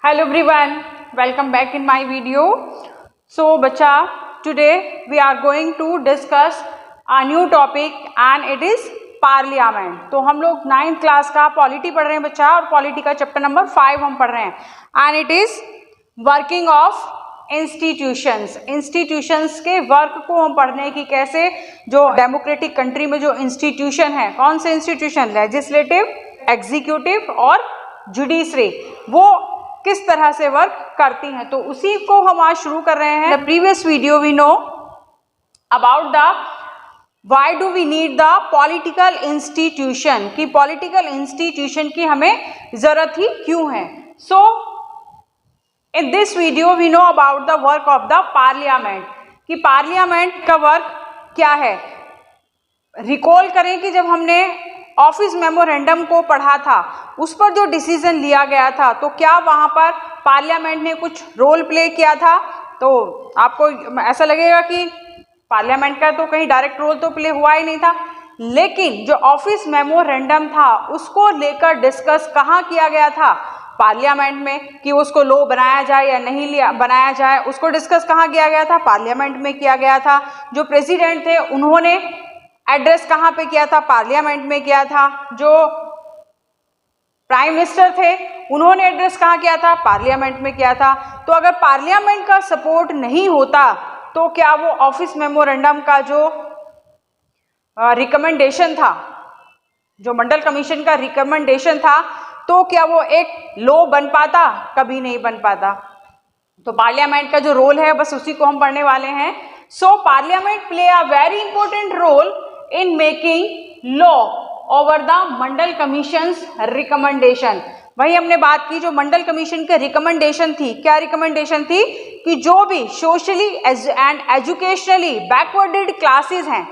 Hello everyone, welcome back in my video. So बच्चा, today we are going to discuss a new topic and it is parliament. तो हम लोग 9th class का polity पढ़ रहे हैं बच्चा, और पॉलिटी का चैप्टर नंबर 5 हम पढ़ रहे हैं. And it is working of institutions. Institutions के वर्क को हम पढ़ने हैं कि कैसे जो डेमोक्रेटिक कंट्री में जो इंस्टीट्यूशन है, कौन से इंस्टीट्यूशन, लेजिस्लेटिव, एग्जीक्यूटिव और जुडिशरी, वो किस तरह से वर्क करती हैं. तो उसी को हम आज शुरू कर रहे हैं. The previous video we know about the why do we need the political institution, कि पॉलिटिकल इंस्टीट्यूशन की हमें जरूरत ही क्यों है. So in this video we know about the work of the parliament, कि पार्लियामेंट का वर्क क्या है. रिकॉल करें कि जब हमने ऑफिस मेमोरेंडम को पढ़ा था, उस पर जो डिसीजन लिया गया था, तो क्या वहां पर पार्लियामेंट ने कुछ रोल प्ले किया था. तो आपको ऐसा लगेगा कि पार्लियामेंट का तो कहीं डायरेक्ट रोल तो प्ले हुआ ही नहीं था, लेकिन जो ऑफिस मेमोरेंडम था उसको लेकर डिस्कस कहाँ किया गया था, पार्लियामेंट में, कि उसको लॉ बनाया जाए या नहीं लिया बनाया जाए, उसको डिस्कस कहाँ किया गया था, पार्लियामेंट में किया गया था. जो प्रेसिडेंट थे उन्होंने एड्रेस कहाँ पे किया था, पार्लियामेंट में किया था. जो प्राइम मिनिस्टर थे उन्होंने एड्रेस कहाँ किया था, पार्लियामेंट में किया था. तो अगर पार्लियामेंट का सपोर्ट नहीं होता तो क्या वो ऑफिस मेमोरेंडम का जो रिकमेंडेशन था, जो मंडल कमीशन का रिकमेंडेशन था, तो क्या वो एक लॉ बन पाता, कभी नहीं बन पाता. तो पार्लियामेंट का जो रोल है बस उसी को हम पढ़ने वाले हैं. So parliament play a very important role in making law over the Mandal commissions recommendation. वही हमने बात की, जो मंडल कमीशन के रिकमेंडेशन थी, क्या रिकमेंडेशन थी, कि जो भी सोशली एंड एजुकेशनली बैकवर्डेड क्लासेस हैं,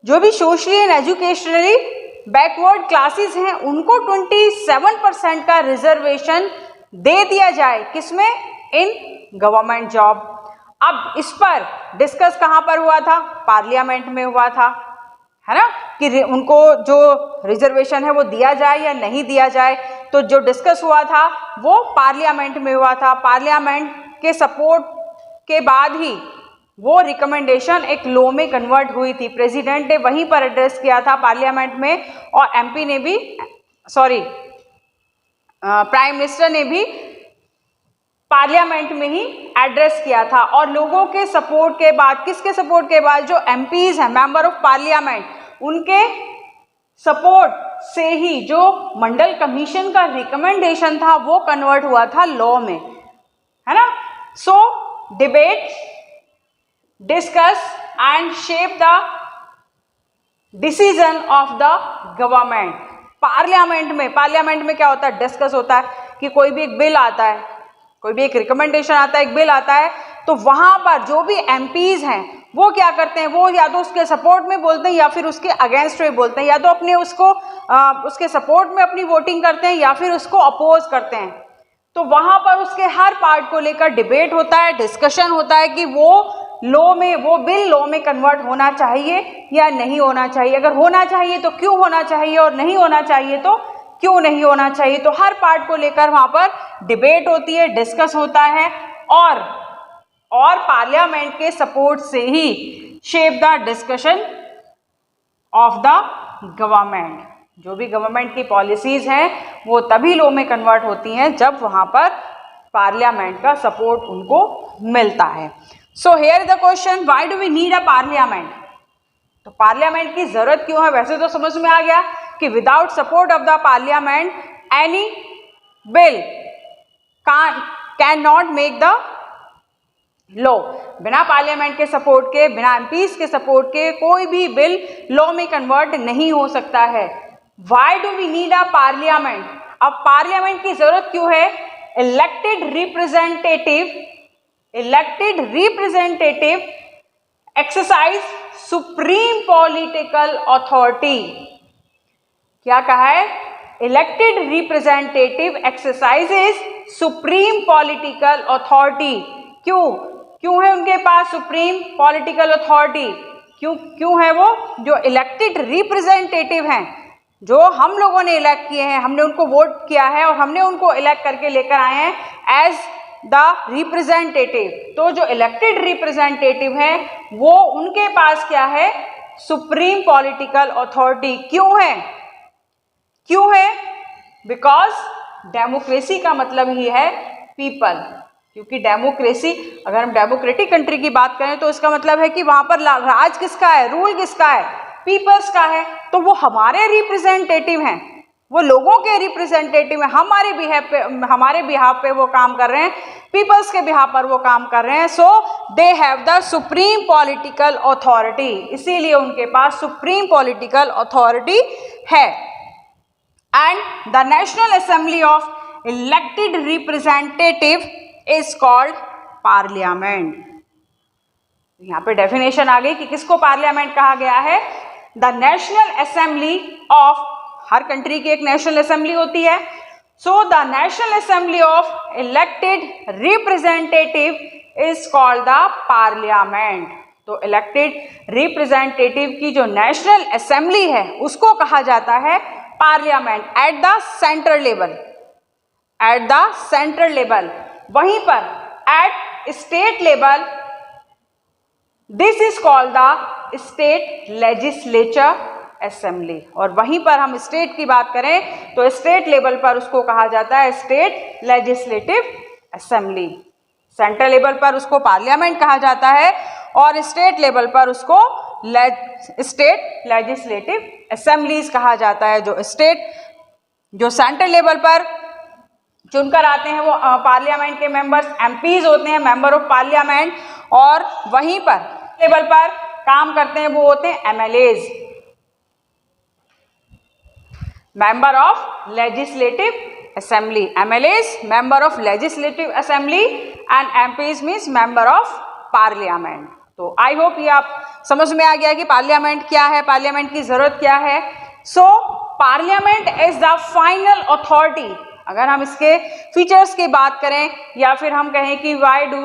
जो भी socially and educationally backward classes हैं, उनको 27% का रिजर्वेशन दे दिया जाए. किसमें, इन गवर्नमेंट जॉब. अब इस पर डिस्कस कहाँ पर हुआ था, पार्लियामेंट में हुआ था, है ना, कि उनको जो रिजर्वेशन है वो दिया जाए या नहीं दिया जाए. तो जो डिस्कस हुआ था वो पार्लियामेंट में हुआ था. पार्लियामेंट के सपोर्ट के बाद ही वो रिकमेंडेशन एक लॉ में कन्वर्ट हुई थी. प्रेसिडेंट ने वहीं पर एड्रेस किया था पार्लियामेंट में, और एमपी ने भी, प्राइम मिनिस्टर ने भी पार्लियामेंट में ही एड्रेस किया था. और लोगों के सपोर्ट के बाद, किसके सपोर्ट के बाद, जो एमपीज हैं, मेंबर ऑफ पार्लियामेंट, उनके सपोर्ट से ही जो मंडल कमीशन का रिकमेंडेशन था वो कन्वर्ट हुआ था लॉ में, है ना. So debate, discuss and shape the decision of the government. Parliament में क्या होता है, डिस्कस होता है, कि कोई भी एक बिल आता है, कोई भी एक रिकमेंडेशन आता है, एक बिल आता है, तो वहां पर जो भी एमपीज हैं वो क्या करते हैं, वो या तो उसके सपोर्ट में बोलते हैं या फिर उसके अगेंस्ट में बोलते हैं, या तो अपने उसके सपोर्ट में अपनी वोटिंग करते हैं या फिर उसको अपोज करते हैं. तो वहां पर उसके हर पार्ट को लेकर डिबेट होता है, डिस्कशन होता है, कि वो बिल लॉ में कन्वर्ट होना चाहिए या नहीं होना चाहिए. अगर होना चाहिए तो क्यों होना चाहिए, और नहीं होना चाहिए तो क्यों नहीं होना चाहिए. तो हर पार्ट को लेकर वहां पर डिबेट होती है, डिस्कस होता है, और पार्लियामेंट के सपोर्ट से ही shape the discussion of the government. जो भी गवर्नमेंट की पॉलिसीज हैं वो तभी लॉ में कन्वर्ट होती हैं जब वहां पर पार्लियामेंट का सपोर्ट उनको मिलता है. So here the question, why do we need a parliament. तो पार्लियामेंट की जरूरत क्यों है, वैसे तो समझ में आ गया कि without support of the parliament any bill can not make the law. बिना पार्लियामेंट के सपोर्ट के, बिना एमपीज के सपोर्ट के कोई भी बिल लॉ में कन्वर्ट नहीं हो सकता है. Why do we need a parliament. अब पार्लियामेंट की जरूरत क्यों है, elected representative exercise supreme political authority. क्या कहा है, elected representative exercises supreme political authority. क्यों है उनके पास सुप्रीम पॉलिटिकल अथॉरिटी, क्यों है वो, जो इलेक्टेड रिप्रेजेंटेटिव हैं, जो हम लोगों ने इलेक्ट किए हैं, हमने उनको वोट किया है और हमने उनको इलेक्ट करके लेकर आए हैं एज द रिप्रेजेंटेटिव। तो जो इलेक्टेड रिप्रेजेंटेटिव हैं वो उनके पास क्या है, सुप्रीम पॉलिटिकल अथॉरिटी। क्यों है? क्यों है? बिकॉज डेमोक्रेसी का मतलब ही है पीपल। क्योंकि डेमोक्रेसी, अगर हम डेमोक्रेटिक कंट्री की बात करें तो इसका मतलब है कि वहां पर राज किसका है, रूल किसका है, पीपल्स का है। तो वो हमारे रिप्रेजेंटेटिव हैं, वो लोगों के रिप्रेजेंटेटिव हैं, हमारे बिहाफ पे वो काम कर रहे हैं, पीपल्स के बिहाफ पर वो काम कर रहे हैं। So they have the supreme political authority, इसीलिए उनके पास सुप्रीम पॉलिटिकल अथॉरिटी है। And the national assembly of elected representative is called parliament. यहाँ पे डेफिनेशन आ गई कि किसको पार्लियामेंट कहा गया है। द नेशनल असेंबली ऑफ, हर कंट्री की एक नेशनल असेंबली होती है। So the national assembly of elected representative is called the parliament. तो इलेक्टेड रिप्रेजेंटेटिव की जो नेशनल असेंबली है उसको कहा जाता है parliament at the central level, at the central level. वहीं पर at state level this is called the state legislature assembly. और वहीं पर हम स्टेट की बात करें तो स्टेट लेवल पर उसको कहा जाता है state legislative assembly. Central level पर उसको पार्लियामेंट कहा जाता है और स्टेट लेवल पर उसको स्टेट लेजिस्लेटिव असेंबलीज कहा जाता है। जो सेंट्रल लेवल पर चुनकर आते हैं वो पार्लियामेंट के मेंबर्स एमपीज होते हैं, मेंबर ऑफ पार्लियामेंट, और वहीं पर लेवल पर काम करते हैं वो होते हैं MLAs, member of legislative assembly. MLAs member of legislative assembly and MPs means member of parliament. तो आई होप ये आप समझ में आ गया कि पार्लियामेंट क्या है, पार्लियामेंट की जरूरत क्या है। So parliament is the final authority. अगर हम इसके फीचर्स की बात करें या फिर हम कहें कि why do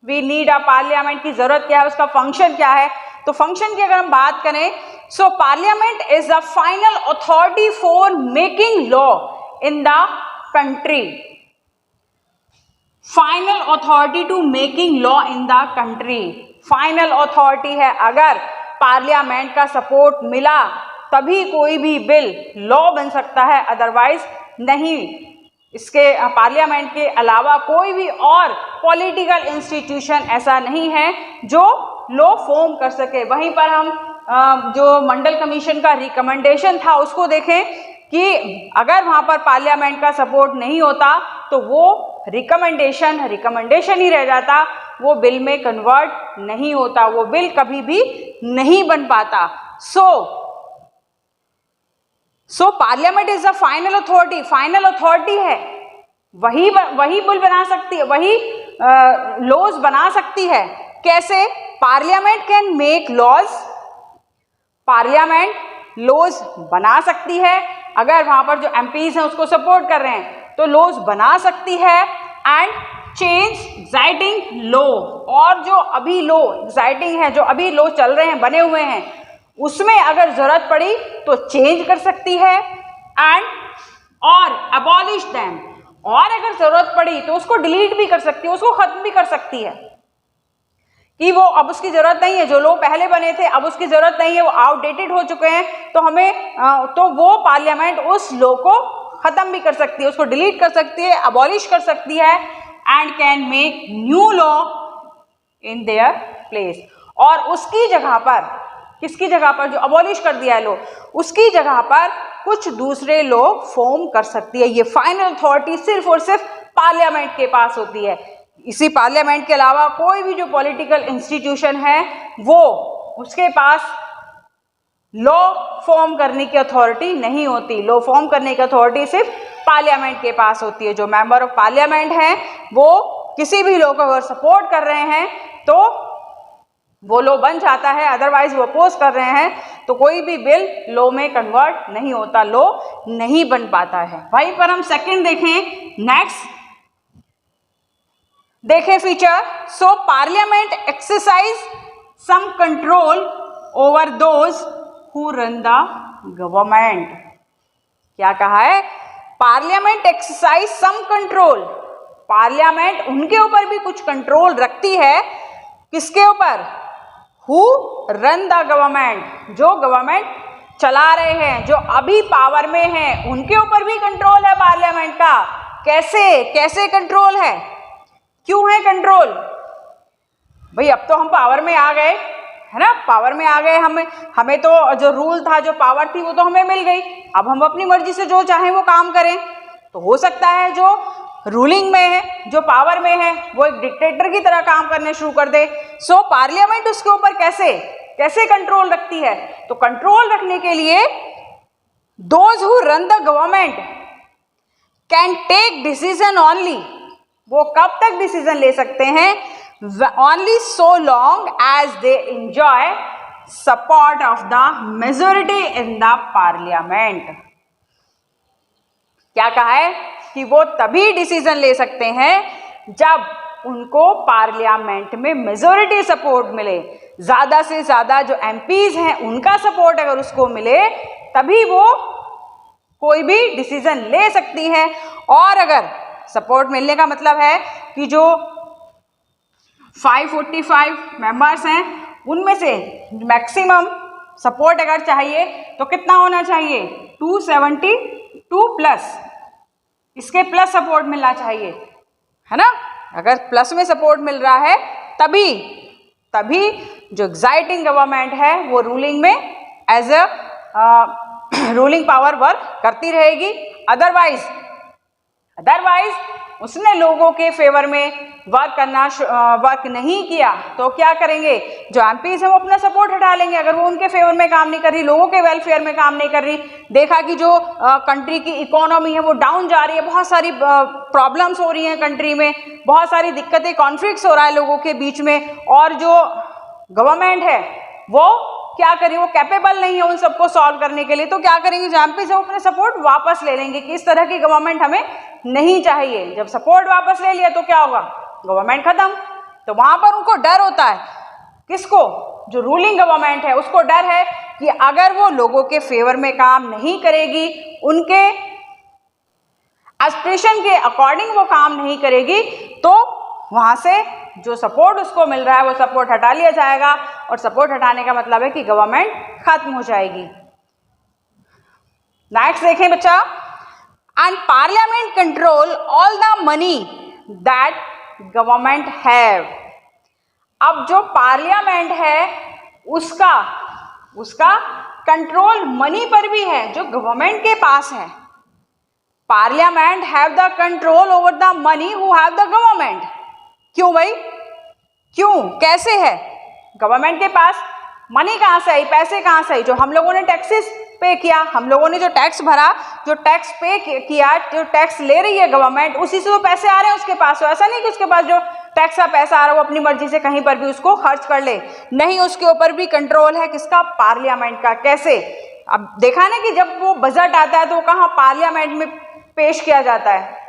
we need a parliament की जरूरत क्या है, उसका फंक्शन क्या है, तो फंक्शन की अगर हम बात करें, so parliament is the final authority for making law in the country. Final authority to making law in the country, final authority है। अगर पार्लियामेंट का सपोर्ट मिला तभी कोई भी बिल लॉ बन सकता है, अदरवाइज नहीं। इसके पार्लियामेंट के अलावा कोई भी और पॉलिटिकल इंस्टीट्यूशन ऐसा नहीं है जो लॉ फॉर्म कर सके। वहीं पर हम जो मंडल कमीशन का रिकमेंडेशन था उसको देखें कि अगर वहाँ पर पार्लियामेंट का सपोर्ट नहीं होता तो वो रिकमेंडेशन ही रह जाता, वो बिल में कन्वर्ट नहीं होता, वो बिल कभी भी नहीं बन पाता। So parliament is the final authority, final authority है, वही बिल बना सकती है, वही लॉज बना सकती है। कैसे? Parliament can make laws, parliament laws बना सकती है। अगर वहां पर जो एमपीज हैं उसको सपोर्ट कर रहे हैं तो लॉज बना सकती है। एंड चेंज एग्जाइटिंग लॉ, और जो अभी लॉ एग्जाइटिंग है, जो अभी लॉ चल रहे हैं, बने हुए हैं, उसमें अगर जरूरत पड़ी तो चेंज कर सकती है। एंड और अबॉलिश देम, और अगर जरूरत पड़ी तो उसको डिलीट भी कर सकती है, उसको खत्म भी कर सकती है कि वो अब उसकी जरूरत नहीं है, जो लोग पहले बने थे अब उसकी जरूरत नहीं है, वो आउटडेटेड हो चुके हैं, तो तो वो पार्लियामेंट उस लॉ को खत्म भी कर सकती है, उसको डिलीट कर सकती है, अबॉलिश कर सकती है। And can make new law in their place, और उसकी जगह पर, किसकी जगह पर, जो अबॉलिश कर दिया है लॉ, उसकी जगह पर कुछ दूसरे लॉ फॉर्म कर सकती है। ये फाइनल अथॉरिटी सिर्फ और सिर्फ पार्लियामेंट के पास होती है। इसी पार्लियामेंट के अलावा कोई भी जो पॉलिटिकल इंस्टीट्यूशन है वो उसके पास लॉ फॉर्म करने की अथॉरिटी नहीं होती। लॉ फॉर्म करने की अथॉरिटी सिर्फ पार्लियामेंट के पास होती है। जो मेंबर ऑफ पार्लियामेंट हैं वो किसी भी लॉ को अगर सपोर्ट कर रहे हैं तो वो लॉ बन जाता है, अदरवाइज वो अपोज कर रहे हैं तो कोई भी बिल लॉ में कन्वर्ट नहीं होता, लॉ नहीं बन पाता है। वहीं पर हम सेकंड देखें, नेक्स्ट देखें feature. So parliament exercise some control over those who run the government. क्या कहा है? Parliament exercise some control, parliament उनके ऊपर भी कुछ कंट्रोल रखती है। किसके ऊपर? हु रन द गवर्नमेंट, जो गवर्नमेंट चला रहे हैं, जो अभी पावर में हैं, उनके ऊपर भी कंट्रोल है पार्लियामेंट का। कैसे? कैसे कंट्रोल है? क्यों है कंट्रोल? भाई अब तो हम पावर में आ गए, है ना, पावर में आ गए, हमें तो जो रूल था, जो पावर थी, वो तो हमें मिल गई। अब हम अपनी मर्जी से जो चाहें वो काम करें। तो हो सकता है जो रूलिंग में है, जो पावर में है, वो एक डिक्टेटर की तरह काम करने शुरू कर दे। सो पार्लियामेंट उसके ऊपर कैसे कंट्रोल रखती है? तो कंट्रोल रखने के लिए those who run the government can take decision only, वो कब तक डिसीजन ले सकते हैं? Only so long as they enjoy support of the majority in the parliament. क्या कहा है? कि वो तभी डिसीजन ले सकते हैं जब उनको पार्लियामेंट में मेजोरिटी सपोर्ट मिले, ज्यादा से ज्यादा जो एमपीज हैं उनका सपोर्ट अगर उसको मिले, तभी वो कोई भी डिसीजन ले सकती है। और अगर सपोर्ट मिलने का मतलब है कि जो 545 मेंबर्स हैं उनमें से मैक्सिमम सपोर्ट अगर चाहिए तो कितना होना चाहिए? 272 प्लस, इसके प्लस सपोर्ट मिलना चाहिए, है ना। अगर प्लस में सपोर्ट मिल रहा है तभी जो एग्जाइटिंग गवर्नमेंट है वो रूलिंग में as a ruling power work करती रहेगी। अदरवाइज उसने लोगों के फेवर में वर्क नहीं किया तो क्या करेंगे? जो एमपीज हैं वो अपना सपोर्ट हटा लेंगे। अगर वो उनके फेवर में काम नहीं कर रही, लोगों के वेलफेयर में काम नहीं कर रही, देखा कि जो कंट्री की इकोनॉमी है वो डाउन जा रही है, बहुत सारी प्रॉब्लम्स हो रही हैं कंट्री में, बहुत सारी दिक्कतें, कॉन्फ्लिक्ट्स हो रहा है लोगों के बीच में, और जो गवर्नमेंट है वो क्या करें? वो कैपेबल नहीं है उन सबको सॉल्व करने के लिए। तो क्या करेंगे? जो एमपीज है वो अपने सपोर्ट वापस ले लेंगे कि इस तरह की गवर्नमेंट हमें नहीं चाहिए। जब सपोर्ट वापस ले लिया तो क्या होगा? गवर्नमेंट खत्म। तो वहां पर उनको डर होता है। किसको? जो रूलिंग गवर्नमेंट है उसको डर है कि अगर वो लोगों के फेवर में काम नहीं करेगी, उनके एस्पिरेशन के अकॉर्डिंग वो काम नहीं करेगी, तो वहां से जो सपोर्ट उसको मिल रहा है वो सपोर्ट हटा लिया जाएगा। और सपोर्ट हटाने का मतलब है कि गवर्नमेंट खत्म हो जाएगी। नेक्स्ट देखें बच्चा, and parliament control all the money that government have. अब जो पार्लियामेंट है उसका कंट्रोल मनी पर भी है जो गवर्नमेंट के पास है। Parliament have the control over the money who have the government. क्यों भाई? क्यों? कैसे है? गवर्नमेंट के पास मनी कहाँ से आई? पैसे कहाँ से आई? जो हम लोगों ने टैक्सेस पे किया, हम लोगों ने जो टैक्स भरा, जो टैक्स पे किया, जो टैक्स ले रही है गवर्नमेंट, उसी से वो पैसे आ रहे हैं उसके पास। तो ऐसा नहीं कि उसके पास जो टैक्स का पैसा आ रहा है वो अपनी मर्जी से कहीं पर भी उसको खर्च कर ले, नहीं, उसके ऊपर भी कंट्रोल है। किसका? पार्लियामेंट का। कैसे? अब देखा ना कि जब वो बजट आता है तो कहाँ पार्लियामेंट में पेश किया जाता है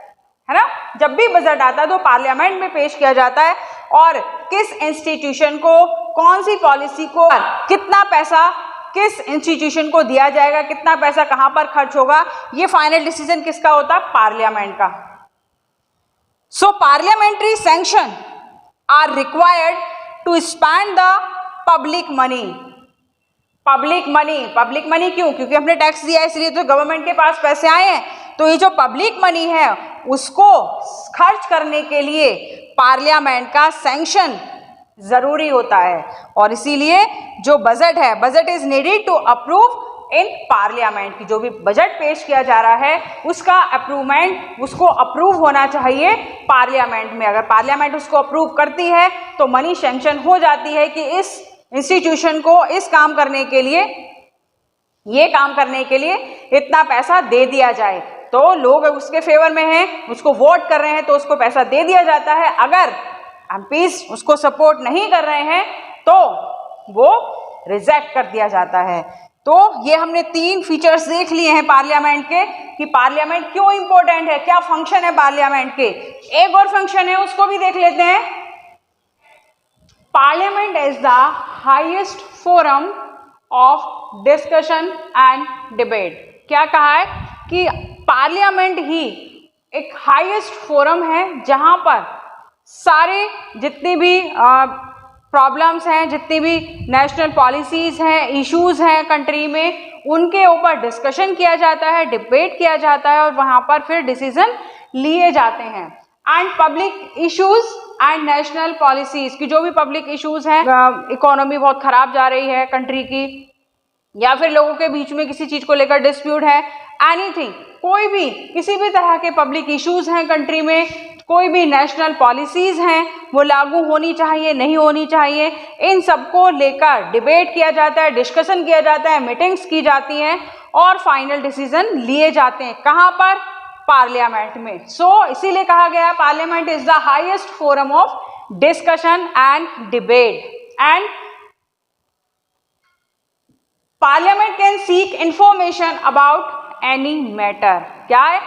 ना। जब भी बजट आता है तो पार्लियामेंट में पेश किया जाता है, और किस इंस्टीट्यूशन को, कौन सी पॉलिसी को, कितना पैसा किस इंस्टीट्यूशन को दिया जाएगा, कितना पैसा कहां पर खर्च होगा, ये फाइनल डिसीजन किसका होता है? पार्लियामेंट का। So parliamentary sanction are required to spend the public money. Public money क्यों? क्योंकि हमने टैक्स दिया इसलिए तो गवर्नमेंट के पास पैसे आए हैं। तो ये जो पब्लिक मनी है उसको खर्च करने के लिए पार्लियामेंट का सैंक्शन जरूरी होता है, और इसीलिए जो बजट है, budget is needed to approve in parliament. की जो भी बजट पेश किया जा रहा है उसका अप्रूवमेंट, उसको अप्रूव होना चाहिए पार्लियामेंट में। अगर पार्लियामेंट उसको अप्रूव करती है तो मनी सैंक्शन हो जाती है कि इस इंस्टीट्यूशन को इस काम करने के लिए, ये काम करने के लिए इतना पैसा दे दिया जाए। तो लोग उसके फेवर में हैं, उसको वोट कर रहे हैं तो उसको पैसा दे दिया जाता है। अगर एमपीज उसको सपोर्ट नहीं कर रहे हैं तो वो रिजेक्ट कर दिया जाता है। तो ये हमने 3 फीचर्स देख लिए हैं पार्लियामेंट के कि पार्लियामेंट क्यों इंपॉर्टेंट है, क्या फंक्शन है पार्लियामेंट के। एक और फंक्शन है उसको भी देख लेते हैं। Parliament is the highest forum of discussion and debate. क्या कहा है कि पार्लियामेंट ही एक हाईएस्ट फोरम है जहां पर सारे जितनी भी प्रॉब्लम्स हैं, जितनी भी नेशनल पॉलिसीज हैं, इश्यूज हैं कंट्री में, उनके ऊपर डिस्कशन किया जाता है, डिबेट किया जाता है और वहां पर फिर डिसीजन लिए जाते हैं। And public issues and national policies की जो भी पब्लिक इश्यूज हैं, इकोनॉमी बहुत खराब जा रही है कंट्री की, या फिर लोगों के बीच में किसी चीज को लेकर डिस्प्यूट है, एनीथिंग, कोई भी किसी भी तरह के पब्लिक इश्यूज हैं कंट्री में, कोई भी नेशनल पॉलिसीज हैं वो लागू होनी चाहिए, नहीं होनी चाहिए, इन सबको लेकर डिबेट किया जाता है, डिस्कशन किया जाता है, मीटिंग्स की जाती हैं और फाइनल डिसीजन लिए जाते हैं। कहाँ पर? पार्लियामेंट में। सो इसीलिए कहा गया parliament is the highest forum of discussion and debate. And parliament can seek information about any matter. क्या है?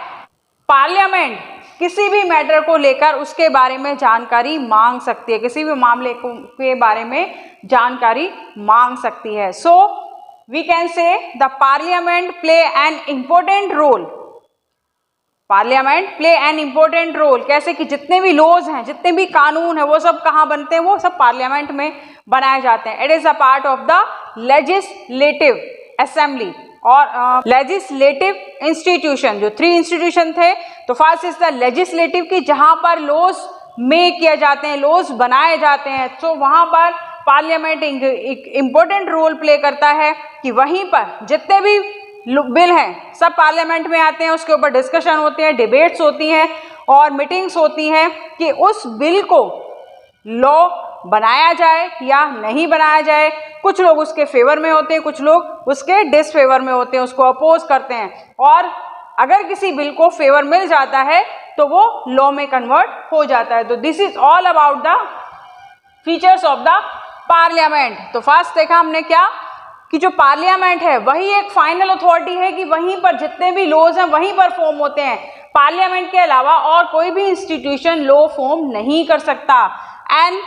पार्लियामेंट किसी भी मैटर को लेकर उसके बारे में जानकारी मांग सकती है, किसी भी मामले के बारे में जानकारी मांग सकती है। So we can say the parliament play an important role. Parliament play an important role, कैसे कि जितने भी लॉज हैं, जितने भी कानून हैं, वो सब कहाँ बनते हैं? वो सब पार्लियामेंट में बनाए जाते हैं। It is a part of the legislative assembly और लेजिस्लेटिव इंस्टीट्यूशन। जो 3 इंस्टीट्यूशन थे, तो फर्स्ट इज द लेजिस्लेटिव की जहां पर लॉज मेक किए जाते हैं, लॉज बनाए जाते हैं, तो वहां पर पार्लियामेंट एक इम्पोर्टेंट रोल प्ले करता है कि वहीं पर जितने भी बिल हैं सब पार्लियामेंट में आते हैं, उसके ऊपर डिस्कशन होते हैं, डिबेट्स होती हैं और मीटिंग्स होती हैं कि उस बिल को लॉ बनाया जाए या नहीं बनाया जाए। कुछ लोग उसके फेवर में होते हैं, कुछ लोग उसके डिसफेवर में होते हैं, उसको अपोज करते हैं, और अगर किसी बिल को फेवर मिल जाता है तो वो लॉ में कन्वर्ट हो जाता है। तो this is all about the features of the parliament. तो फर्स्ट देखा हमने क्या कि जो पार्लियामेंट है वही एक फाइनल अथॉरिटी है कि वहीं पर जितने भी लॉज हैं वहीं पर फॉर्म होते हैं। पार्लियामेंट के अलावा और कोई भी इंस्टीट्यूशन लॉ फॉर्म नहीं कर सकता। एंड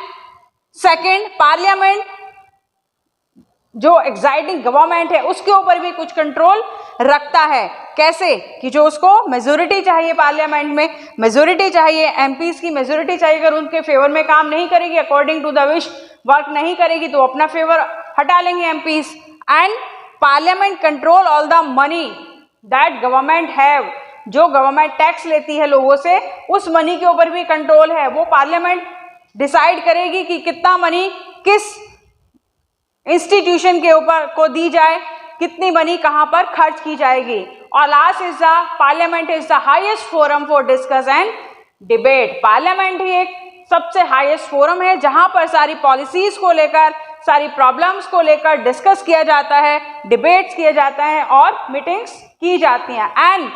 सेकेंड, पार्लियामेंट जो एग्जाइटिंग गवर्नमेंट है उसके ऊपर भी कुछ कंट्रोल रखता है। कैसे? कि जो उसको मेजोरिटी चाहिए, पार्लियामेंट में मेजोरिटी चाहिए, एमपीज की मेजोरिटी चाहिए, अगर उनके फेवर में काम नहीं करेगी, according to the wish work नहीं करेगी, तो अपना फेवर हटा लेंगे MPs. And parliament control all the money that government have. जो गवर्नमेंट टैक्स लेती है लोगों से, उस मनी के ऊपर भी कंट्रोल है। वो पार्लियामेंट डिसाइड करेगी कि कितना मनी किस इंस्टीट्यूशन के ऊपर को दी जाए, कितनी मनी कहां पर खर्च की जाएगी। और last is the parliament is the highest forum for discuss and debate. Parliament ही एक सबसे हाईएस्ट फोरम है जहां पर सारी पॉलिसीज को लेकर, सारी प्रॉब्लम्स को लेकर डिस्कस किया जाता है, डिबेट्स किया जाता है और मीटिंग्स की जाती हैं। And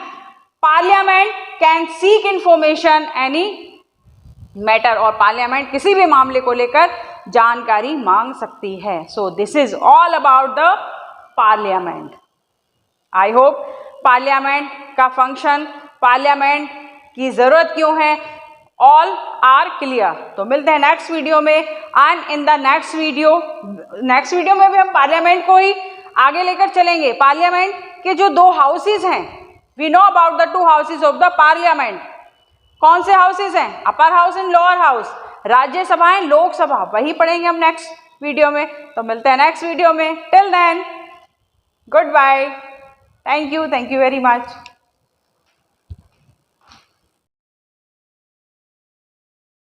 parliament can seek information any matter, और पार्लियामेंट किसी भी मामले को लेकर जानकारी मांग सकती है। So this is all about the parliament. I hope parliament का फंक्शन, पार्लियामेंट की जरूरत क्यों है, ऑल आर क्लियर। तो मिलते हैं नेक्स्ट वीडियो में। And in the next video में भी हम पार्लियामेंट को ही आगे लेकर चलेंगे। पार्लियामेंट के जो 2 हाउसेज हैं, we know about the 2 houses of the parliament. कौन से हाउसेज हैं? Upper house and lower house. Rajya Sabha and Lok Sabha, वही पढ़ेंगे हम नेक्स्ट वीडियो में। तो मिलते हैं नेक्स्ट वीडियो में। Till then, good bye, thank you very much.